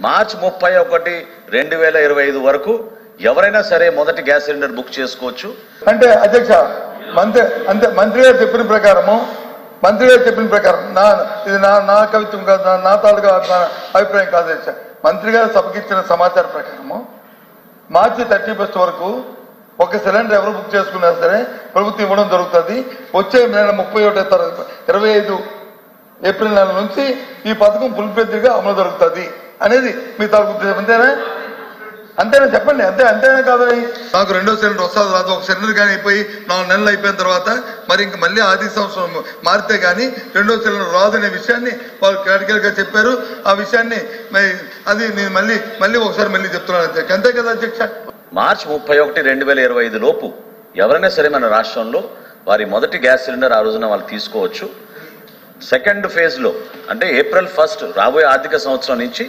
మార్చి 31, 2025 వరకు ఎవరైనా సరే మొదటి గ్యాస్ సిలిండర్ బుక్ చేసుకోవచ్చు. అంటే అధ్యక్ష మంత్రి గారు చెప్పిన ప్రకారం ఇది నా కవిత్వం కాదు, నా తాలూకా అభిప్రాయం కాదు అధ్యక్ష. మంత్రి గారు సభకి ఇచ్చిన సమాచారం ప్రకారము మార్చి 31 వరకు ఒక సిలిండర్ ఎవరు బుక్ చేసుకున్నా సరే ప్రభుత్వం ఇవ్వడం జరుగుతుంది. వచ్చే నెల 25 ఏప్రిల్ నెల నుంచి ఈ పథకం ఫుల్ఫెడ్గా అమలు జరుగుతుంది అనేది మీ తాలూకు ఉద్దేశం. అంతేనా చెప్పండి. అంతేనా కాదని నాకు రెండో సిలిండర్ వస్తుంది రాదు. ఒక సిలిండర్ కానీ అయిపోయి 4 నెలలు అయిపోయిన తర్వాత మరి ఇంక మళ్ళీ ఆర్థిక సంవత్సరం మారితే కానీ రెండో సిలిండర్ రాదనే విషయాన్ని వాళ్ళు క్లారికల్గా చెప్పారు. ఆ విషయాన్ని అది నేను మళ్ళీ ఒకసారి చెప్తున్నాను అధ్యక్ష. అంతే కదా అధ్యక్ష. మార్చి 31, 2025 లోపు ఎవరైనా సరే మన రాష్ట్రంలో వారి మొదటి గ్యాస్ సిలిండర్ ఆ రోజున వాళ్ళు తీసుకోవచ్చు. సెకండ్ ఫేజ్లో అంటే April 1 రాబోయే ఆర్థిక సంవత్సరం నుంచి